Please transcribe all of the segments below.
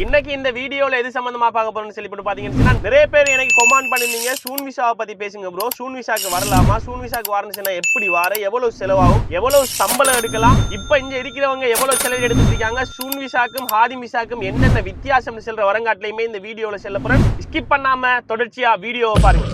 இன்னைக்கு இந்த வீடியோல எது சம்பந்தமா பார்க்க போறோம்னு சொல்லி பாத்தீங்கன்னா நிறைய பேர் எனக்கு கமெண்ட் பண்ணிருந்தீங்க சூன் விசாவை பத்தி பேசுங்க ப்ரோ, சூன் விசாக்கு வரலாமா, சூன் விசாக்கு வரணும்னா எப்படி வர, எவ்வளவு செலவாகும், எவ்வளவு சம்பளம் எடுக்கலாம், இப்ப இங்க இருக்கிறவங்க எவ்வளவு செலவு எடுத்துட்டு இருக்காங்க, சூன் விசாக்கும் ஹாதி விசாக்கும் என்னென்ன வித்தியாசம் செல்ற வரங்காட்டிலையுமே இந்த வீடியோல செல்ல போறேன். ஸ்கிப் பண்ணாம தொடர்ச்சியா வீடியோவை பாருங்க.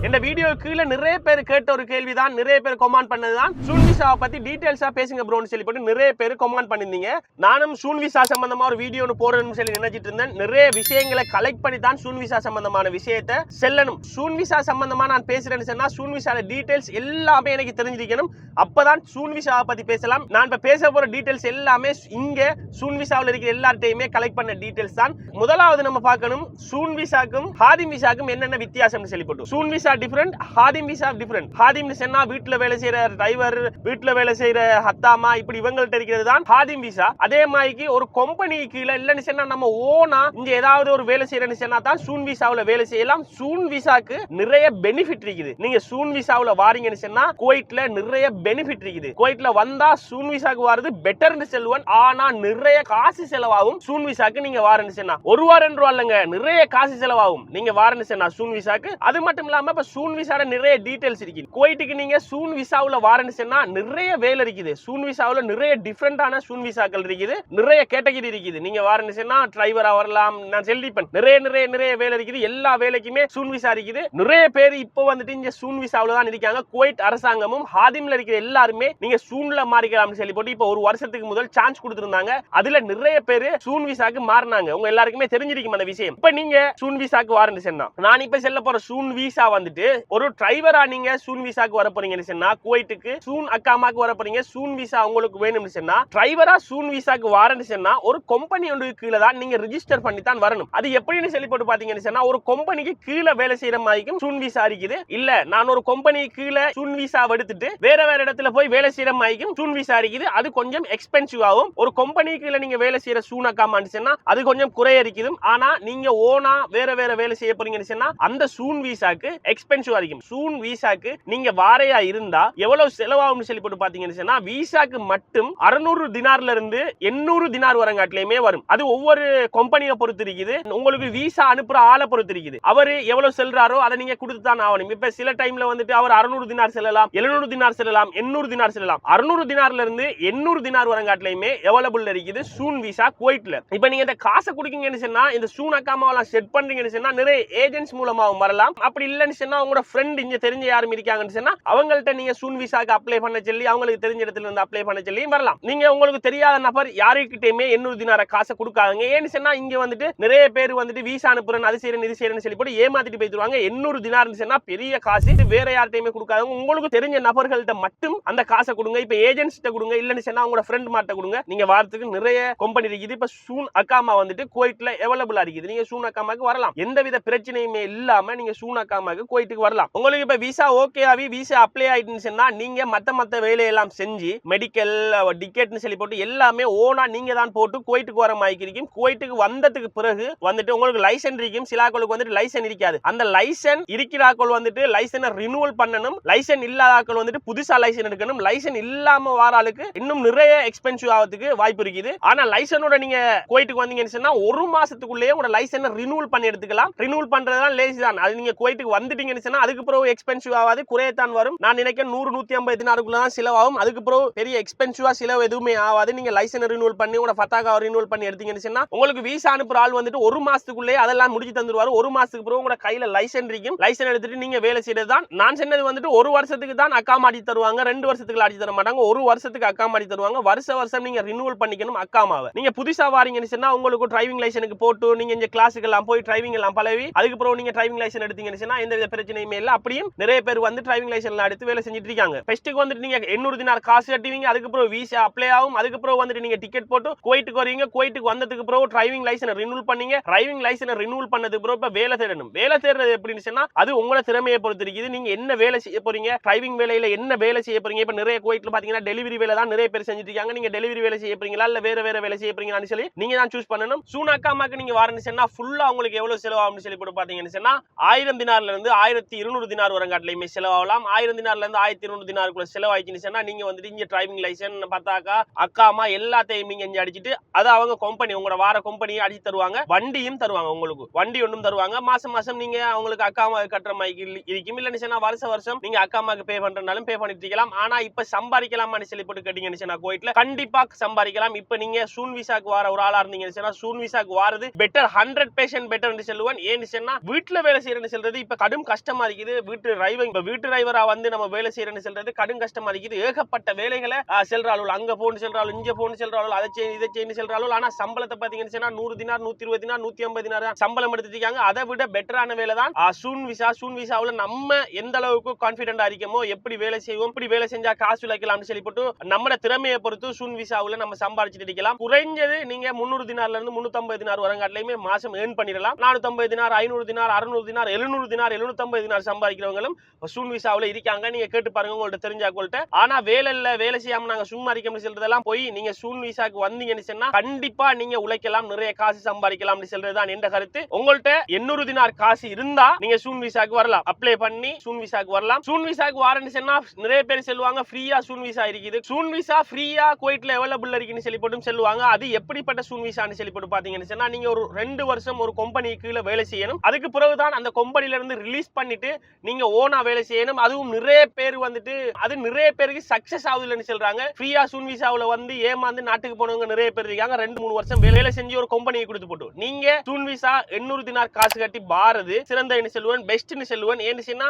இந்த வீடியோ கீழே நிறைய பேர் கேட்ட ஒரு கேள்விதான், நிறைய பேர் கமெண்ட் பண்ணதுதான் சூன் விசாவை பத்தி டீடைல்ஸா பேசுங்க ப்ரோன்னு சொல்லி போட்டு நிறைய பேர் கமெண்ட் பண்ணிருந்தீங்க. நானும் சூன் விசா சம்பந்தமா ஒரு வீடியோ போடணும்னு சொல்லி நினைச்சிட்டு இருந்தேன். நிறைய விஷயங்களை கலெக்ட் பண்ணி தான் சூன் விசா சம்பந்தமான விஷயத்தை செல்லணும். சூன் விசா சம்பந்தமா நான் பேசுறேன்னு சொன்னா சூன் விசால டீடைல்ஸ் எல்லாமே எனக்கு தெரிஞ்சிருக்கணும். அப்பதான் சூன் விசாவை பத்தி பேசலாம். நான் இப்ப பேச போற டீடைல்ஸ் எல்லாமே இங்க சூன் விசாவில் இருக்கிற எல்லார்ட்டையுமே கலெக்ட் பண்ண டீடைல்ஸ் தான். முதலாவது நம்ம பார்க்கணும் சூன் விசாக்கும் ஹாதிம் விசாக்கும் என்னென்ன வித்தியாசம் சொல்லி போட்டு. சூன் விசா டிஃபரண்ட், ஹாதிம் விசா டிஃபரண்ட். ஹாதிம் விசா வீட்டுல வேலை செய்யற டிரைவர், வீட்டுல வேலை செய்யற ஹத்தாமா, இப்படி இவங்கள்ட்ட இருக்கிறது தான் ஹாதிம் விசா. அதே மாதிரி ஒரு கம்பெனி கீழே இல்லன்னு சொன்னா நம்ம ஓனா இங்க ஏதாவது ஒரு வேலை செய்யறன்னு சொன்னா தான் சூன் விசாவுல வேலை செய்யலாம். சூன் விசாக்கு நிறைய பெனிஃபிட் இருக்குது. நீங்க சூன் விசாவுல வாரீங்கன்னு சொன்னா குவைட்ல நிறைய பெனிஃபிட் இருக்குது. குவைட்ல வந்தா சூன் விசாக்கு வாரது பெட்டர்னு செல்வன். ஆனா நிறைய காசு செலவாகும் சூன் விசாக்கு நீங்க வாரன்னு சொன்னா. ஒரு வாரம் இல்லங்க, நிறைய காசு செலவாகும் நீங்க வாரன்னு சொன்னா சூன் விசாக்கு. அது மட்டும் இல்லாம சூன் விசால நிறைய டீடைல்ஸ் இருக்கு. குவைட்டுக்கு நீங்க சூன் விசாவுல வாரன்னு சொன்னா நிறைய வேலை இருக்குது. சூன் விசாவுல நிறைய டிஃபரெண்டான சூன் விசாக்கள் இருக்குது, நிறைய கேட்டகரி இருக்குது. நீங்க வாரன்னு சொன்னா டிரைவரா வரலாம், நான் சொல்லிப்பேன். நிறைய நிறைய நிறைய வேலை இருக்குது. எல்லா வேலைக்குமே சூன் விசா இருக்குது. நிறைய பேர் இப்போ வந்துட்டு இங்க சூன் விசாவுல தான் இருக்காங்க. குவைட் அரசாங்கமும் ஹாதிம்ல இருக்கிற எல்லாருமே நீங்க சூன்ல மாறிக்கலாம்னு சொல்லி போட்டு இப்போ ஒரு வருஷத்துக்கு முதல் சான்ஸ் கொடுத்திருந்தாங்க. அதுல நிறைய பேர் சூன் விசாக்கு மாறினாங்க. உங்க எல்லாருக்குமே தெரிஞ்சிருக்கும் அந்த விஷயம். இப்ப நீங்க சூன் விசாக்கு வாரன்னு சொன்னா, நான் இப்ப செல்ல போற சூன் விசா வந்துட்டு ஒரு டிரைவரா நீங்க சூன் விசாக்கு வர போறீங்கன்னு சொன்னா, குவைட்டுக்கு சூன் அக்காமாக்கு வர போறீங்க, சூன் விசா உங்களுக்கு வேணும்னு சொன்னா, டிரைவரா சூன் விசாக்கு வரன்னு சொன்னா ஒரு கம்பெனி ஒன்று கீழே தான் நீங்க ரெஜிஸ்டர் பண்ணி தான் வரணும். அது எப்படின்னு சொல்லி போட்டு பாத்தீங்கன்னு சொன்னா, ஒரு கம்பெனிக்கு கீழே வேலை செய்யற மாதிரிக்கும் சூன் விசா இருக்குது. இல்ல நான் ஒரு கம்பெனி கீழே சூன் விசா எடுத்துட்டு வேற வேற இடத்துல போய் வேலை செய்யற மாதிரிக்கும் சூன் விசா இருக்குது. அது கொஞ்சம் எக்ஸ்பென்சிவ் ஆகும். ஒரு கம்பெனி கீழே நீங்க வேலை செய்யற சூன் அக்காமான்னு சொன்னா அது கொஞ்சம் குறைய இருக்குது. ஆனா நீங்க ஓனா வேற வேற வேலை செய்ய போறீங்கன்னு சொன்னா அந்த சூன் விசாக்கு எக்ஸ்பென்சிவ் ஆகும். சூன் விசாக்கு நீங்க வாரையா இருந்தா எவ்வளவு செலவாகும் சொல்லி போட்டு பாத்தீங்கன்னு சொன்னா, விசாக்கு மட்டும் 600 தினார்ல இருந்து 800 தினார் வரங்காட்டிலுமே வரும். அது ஒவ்வொரு கம்பெனியை பொறுத்து இருக்குது. உங்களுக்கு விசா அனுப்புற ஆளை பொறுத்து இருக்குது. அவரு எவ்வளவு செல்றாரோ அதை நீங்க கொடுத்து தான் ஆகணும். இப்ப சில டைம்ல வந்துட்டு அவர் 600 தினார் செல்லலாம், 700 தினார் செல்லலாம், 800 தினார் செல்லலாம். 600 தினார்ல இருந்து 800 தினார் வரங்காட்டிலுமே அவைலபிள் இருக்குது சூன் விசா குவைட்ல. இப்ப நீங்க இந்த காசை கொடுக்கீங்கன்னு சொன்னா, இந்த சூன் அக்காமாவெல்லாம் செட் பண்றீங்கன்னு சொன்னா நிறைய ஏஜென்ட்ஸ் மூலமாவும் வரலாம். அப்படி இல்லைன்னு சொன்னா உங்களோட ஃப்ரெண்ட் இங்க தெரிஞ்ச யாரும் இருக்காங்கன்னு சொன்னா அவங்கள்ட்ட நீங்க சூன் விசாக்கு அப்ளை பண்ண சொல்லி அவங்களுக்கு தெரிஞ்ச இடத்துல இருந்து அப்ளை பண்ண சொல்லி வரலாம். நீங்க உங்களுக்கு தெரியாத நபர் யாருக்கிட்டயுமே 800 தினார காசை கொடுக்காதீங்க. ஏன்னு சொன்னா இங்க வந்துட்டு நிறைய பேர் வந்துட்டு விசா அனுப்புறேன், அது செய்யறேன், இது செய்யறேன்னு சொல்லி போட்டு ஏமாத்திட்டு போயிடுவாங்க. 800 தினார்னு சொன்னா பெரிய காசு. வேற யார்ட்டையுமே கொடுக்காதீங்க. உங்களுக்கு தெரிஞ்ச நபர்கள்ட்ட மட்டும் அந்த காசை கொடுங்க. இப்ப ஏஜென்ட்ஸ்ட்ட கொடுங்க, இல்லன்னு சொன்னா உங்களோட ஃப்ரெண்ட் மாட்ட கொடுங்க. நீங்க வாரத்துக்கு நிறைய கம்பெனி இருக்குது. இப்ப சூன் அக்காமா வந்துட்டு குவைட்ல அவைலபிளா இருக்குது. நீங்க சூன் அக்காமாக்கு வரலாம். எந்தவித பிரச்சனையுமே இல்லாம நீங்க சூன் அக்காமாக்கு குவைட்டுக்கு வரலாம். உங்களுக்கு இப்ப விசா ஓகே ஆகி விசா அப்ளை ஆயிட்டுன்னு சொன்னா நீங்க மத்த வேலையெல்லாம் செஞ்சு மெடிக்கல் டிக்கெட்னு சொல்லி போட்டு எல்லாமே ஓனா நீங்க தான் போட்டு குவைட்டுக்கு வர மாதிரி இருக்கும். குவைட்டுக்கு வந்ததுக்கு பிறகு வந்துட்டு உங்களுக்கு லைசன் இருக்கும். சிலாக்களுக்கு வந்துட்டு லைசன் இருக்காது. அந்த லைசன் இருக்கிறாக்கள் வந்துட்டு லைசனை ரினியூவல் பண்ணணும். லைசன் இல்லாதாக்கள் வந்துட்டு புதுசா லைசன் எடுக்கணும். லைசன் இல்லாம வாராளுக்கு இன்னும் நிறைய எக்ஸ்பென்சிவ் ஆகிறதுக்கு வாய்ப்பு இருக்குது. ஆனா லைசனோட நீங்க குவைட்டுக்கு வந்தீங்கன்னு சொன்னா ஒரு மாசத்துக்குள்ளேயே உங்க லைசனை ரினியூவல் பண்ணி எடுத்துக்கலாம். ரினியூவல் பண்றதுதான் லேசி தான். அது நீங்க குவைட்டுக்கு வந்துட்டீங்கன்னு சொன்னா அதுக்கு பிறகு எக்ஸ்பென்சிவ் ஆகாது, குறையத்தான் வரும். நான் நினைக்கிறேன் 100-150 தினாருக்குள்ள தான் செலவாகும். அதுக்கு பிறகு பெரிய எக்ஸ்பென்சிவா செலவு எதுவுமே ஆகாது. நீங்க லைசன் ரினியூவல் பண்ணி உங்க ஃபத்தாகா ரினியூவல் பண்ணி எடுத்தீங்கன்னு சொன்னா உங்களுக்கு விசா அனுப்புற ஆள் வந்துட்டு ஒரு மாசத்துக்குள்ளே அதெல்லாம் முடிச்சு தந்துருவாரு. ஒரு மாசத்துக்கு பிறகு உங்க கையில லைசன் இருக்கும். லைசன் எடுத்துட்டு நீங்க வேலை செய்யறது தான். நான் சொன்னது வந்துட்டு ஒரு வருஷத்துக்கு தான் அக்காம் அடி தருவாங்க, 2 வருஷத்துக்கு அடி தர மாட்டாங்க. ஒரு வருஷத்துக்கு அக்காம் அடி தருவாங்க. வருஷம் நீங்க ரினியூவல் பண்ணிக்கணும் அக்காமாவை. நீங்க புதுசா வாரீங்கன்னு சொன்னா உங்களுக்கு டிரைவிங் லைசனுக்கு போட்டு நீங்க இந்த கிளாஸுக்கு எல்லாம் போய் டிரைவிங் எல்லாம் பழவி அதுக்கு பிறகு நீங்க டிரைவிங் லைசன் எடுத்தீங்கன்னு சொன்னா எந்த வித பிரச்சனையுமே இல்ல. அப்படியும் நிறைய பேர் வந்து டிரைவிங் லைசன்ஸ் எடுத்து வேலை செஞ்சுட்டு இருக்காங்க. ஃபர்ஸ்ட்டுக்கு வந்துட்டு நீங்க 800 தினார் காசு கட்டுவீங்க. அதுக்கு பிறகு விசா அப்ளை ஆகும். அதுக்கு பிறகு வந்துட்டு நீங்க டிக்கெட் போட்டு குவைட்டுக்கு வரீங்க. குவைட்டுக்கு வந்ததுக்கு பிறகு டிரைவிங் லைசனை ரினியூவல் பண்ணீங்க. டிரைவிங் லைசனை ரினியூவல் பண்ணதுக்கு பிறகு இப்ப வேலை தேடணும். வேலை தேடுறது எப்படின்னு சொன்னா அது உங்களோட திறமையை பொறுத்து இருக்குது. நீங்க என்ன வேலை செய்ய போறீங்க, டிரைவிங் வேலையில என்ன வேலை செய்ய போறீங்க. இப்ப நிறைய குவைட்ல பாத்தீங்கன்னா டெலிவரி வேலை தான் நிறைய பேர் செஞ்சுட்டு இருக்காங்க. நீங்க டெலிவரி வேலை செய்ய போறீங்களா இல்ல வேற வேற வேலை செய்ய போறீங்களான்னு சொல்லி நீங்க தான் சூஸ் பண்ணணும். சூன் அக்காமாக்கு நீங்க வாரன்னு சொன்னா ஃபுல்லா உங்களுக்கு எவ்வளவு செலவாகும்னு சொல்லி போட்டு பாத்தீங்கன்னு சொன்னா 1000 தினார்ல இருந்து 1200 தினார் வரங்காட்டிலையுமே செலவாகலாம். 1000 தினார்ல இருந்து 1200 தினாருக்குள்ள செலவாயிடுச்சுன்னா நீங்க வந்துட்டு இங்க டிரைவிங் லைசன்ஸ் பத்தாக்கா அக்காமா எல்லாத்தையும் நீங்க இங்க அடிச்சிட்டு அதை அவங்க கம்பெனி உங்களோட வார கம்பெனியை அடிச்சு தருவாங்க. வண்டியும் தருவாங்க, உங்களுக்கு வண்டி ஒன்றும் தருவாங்க. மாசம் மாசம் நீங்க அவங்களுக்கு அக்காமா கட்டுற மாதிரி இருக்கும். இல்லைன்னு வருஷம் நீங்க அக்காமாக்கு பே பண்றதுனாலும் பே பண்ணிட்டு இருக்கலாம். ஆனா இப்ப சம்பாதிக்கலாமான்னு சொல்லி போட்டு கேட்டீங்கன்னு குவைட்ல கண்டிப்பா சம்பாதிக்கலாம். இப்ப நீங்க சூன் விசாக்கு வர ஒரு ஆளா இருந்தீங்கன்னு சூன் விசாக்கு வாரது பெட்டர், 100% பெட்டர் சொல்லுவேன். ஏன்னு சொன்னா வீட்டுல வேலை செய்யறேன்னு சொல்றது இப்ப கடும் கஷ்டமா இருக்குது. வீட்டு டிரைவரா வந்து நம்ம வேலை செய்யறேன்னு சொல்றது கடும் கஷ்டமா இருக்குது. ஏகப்பட்ட வேலைகளை செல்றாள், அங்க போன்னு செல்றாள், இங்க போன்னு செல்றாள், அதை செய்ய இதை செய்ய செல்றாள். ஆனா சம்பளத்தை பாத்தீங்கன்னு சொன்னா 100 தினார் 120 தினார் 150 தினார் சம்பளம் எடுத்துட்டாங்க. அதை விட பெட்டரான வேலை தான் சூன் விசா. சூன் விசாவுல நம்ம எந்த அளவுக்கு கான்பிடென்டா இருக்கமோ, எப்படி வேலை செய்வோம், இப்படி வேலை செஞ்சா காசு விளைக்கலாம்னு சொல்லி போட்டு நம்மளோட திறமையை பொறுத்து சூன் விசாவுல நம்ம சம்பாதிச்சுட்டு இருக்கலாம். குறைஞ்சது நீங்க 300 தினார்ல இருந்து 350 தினார் வரங்காட்டிலுமே மாசம் ஏர்ன் பண்ணிடலாம். 450 தினார் 500 தினார் 600 தினார் 700 தினார் 750 தினார் சம்பாதிக்கிறவங்களும் சூன் விசாவுல இருக்காங்க. நீங்க கேட்டு பாருங்க, உங்கள்ட்ட தெரிஞ்சாக்கொள்ட்ட. ஆனா வேலை செய்யாம நாங்க சும்மா இருக்கோம்னு சொல்றதெல்லாம் போய் நீங்க சூன் விசாக்கு வந்தீங்கன்னு சொன்னா கண்டிப்பா நீங்க உழைக்கலாம், நிறைய காசு சம்பாதிக்கலாம் சொல்றதுதான் என்ற கருத்து. உங்கள்ட்ட 800 தினார் காசு இருந்தா நீங்க சூன் விசாக்கு வரலாம், அப்ளை பண்ணி சூன் விசாக்கு வரலாம். சூன் விசாக்கு வரேன்னு சொன்னா நிறைய பேர் சொல்லுவாங்க ஃப்ரீயா சூன் விசா இருக்குது, சூன் விசா ஃப்ரீயா குவைட்ல அவைலபிள் இருக்குன்னு சொல்லி போட்டு சொல்லுவாங்க. அது எப்படிப்பட்ட சூன் விசான்னு சொல்லி போட்டு பாத்தீங்கன்னு சொன்னா நீங்க ஒரு 2 வருஷம் ஒரு கம்பெனி கீழே வேலை செய்யணும். அதுக்கு பிறகுதான் அந்த கம்பெனில இருந்து ரிலீஸ் பண்ணிட்டு நீங்க ஓனா வேலை செய்யணும். அதுவும் நிறைய பேர் வந்துட்டு அது நிறைய பேருக்கு சக்சஸ் ஆகுதுன்னு சொல்றாங்க. ஃப்ரீயா சூன் விசாவுல வந்து ஏமாந்து நாட்டுக்கு போனவங்க நிறைய பேர் இருக்காங்க. 2-3 வருஷம் வேலை செஞ்சு ஒரு கம்பெனியை கொடுத்து போட்டு நீங்க சூன் விசா 800 தினார் காசு கட்டி பாரது சிறந்த சொல்லுவேன், பெஸ்ட்னு சொல்லுவேன். ஏன்னு சொன்னா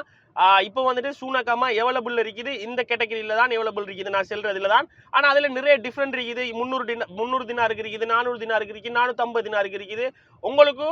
இப்போ வந்துட்டு சூனக்காமா எவ்வளவு இருக்குது, இந்த கேட்டகரியில தான் எவ்வளவு இருக்குது நான் சொல்றதுல தான். ஆனா அதுல நிறைய டிஃபரெண்ட் இருக்குது. 300 தினாருக்கு இருக்குது, 400 தினாருக்கு இருக்குது, 450 தினாருக்கு இருக்குது. உங்களுக்கு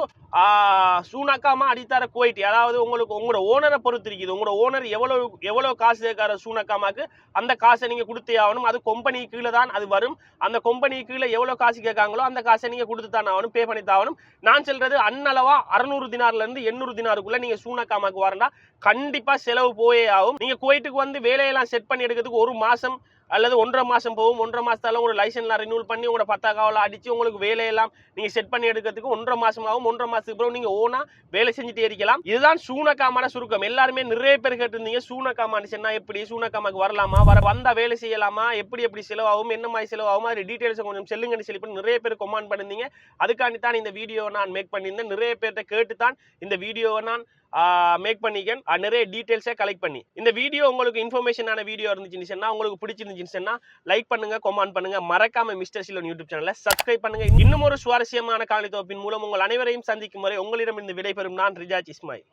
சூனக்காமா அடித்தார குவைட், அதாவது உங்களுக்கு உங்களோட ஓனரை பொறுத்து இருக்குது. உங்களோட ஓனர் எவ்வளவு காசு கேட்கார சூனக்காமாக்கு அந்த காசை நீங்க கொடுத்தே ஆகணும். அது கம்பெனி கீழே தான் அது வரும். அந்த கம்பெனி கீழே எவ்வளவு காசு கேட்காங்களோ அந்த காசை நீங்க கொடுத்து தான் ஆகணும், பே பண்ணி தான் ஆகணும். நான் சொல்றது அன்னளவா 600 தினார்ல இருந்து 800 தினாருக்குள்ள நீங்க சூனக்காமாக்கு வரண்டா கண்டிப்பா செலவு போயே ஆகும். நீங்க குவைட்டுக்கு வந்து வேலையெல்லாம் செட் பண்ணி எடுக்கிறதுக்கு 1 மாசம் அல்லது 1.5 மாசம் போகும். 1.5 மாசத்தால உங்களோட லைசன்ஸ்லாம் ரினியூல் பண்ணி உங்களோட 10 காவல அடிச்சு உங்களுக்கு வேலையெல்லாம் நீங்க செட் பண்ணி எடுக்கிறதுக்கு 1.5 மாசம் ஆகும். 1.5 மாசத்துக்கு அப்புறம் நீங்க ஓனா வேலை செஞ்சுட்டே இருக்கலாம். இதுதான் சூனக்காமான சுருக்கம். எல்லாருமே நிறைய பேர் கேட்டிருந்தீங்க சூனக்காமான்னு சொன்னா எப்படி, சூனக்காமாக்கு வரலாமா, வந்தா வேலை செய்யலாமா, எப்படி செலவாகும், என்ன மாதிரி செலவாகும், அது டீடைல்ஸ் கொஞ்சம் செல்லுங்கன்னு சொல்லி நிறைய பேர் கமெண்ட் பண்ணிருந்தீங்க. அதுக்காண்டி தான் இந்த வீடியோவை நான் மேக் பண்ணியிருந்தேன். நிறைய பேர்கிட்ட கேட்டு தான் இந்த வீடியோவை நான் மேக் பண்ணிக்கேன். நிறைய டீடைல்ஸை கலெக்ட் பண்ணி இந்த வீடியோ உங்களுக்கு இன்ஃபர்மேஷனான வீடியோ இருந்துச்சுன்னு சொன்னா, உங்களுக்கு பிடிச்சிருந்துச்சுன்னு சொன்னா லைக் பண்ணுங்க, கமெண்ட் பண்ணுங்க, மறக்காம மிஸ்டர் சிலோன் யூடியூப் சேனலை சப்ஸ்கிரைப் பண்ணுங்க. இன்னும் ஒரு சுவாரஸ்யமான காணொளி தொகுப்பின் மூலம் உங்கள் அனைவரையும் சந்திக்கும் வரை உங்களிடமிருந்து விடைபெறும் நான் ரிஜாஜ் இஸ்மாயில்.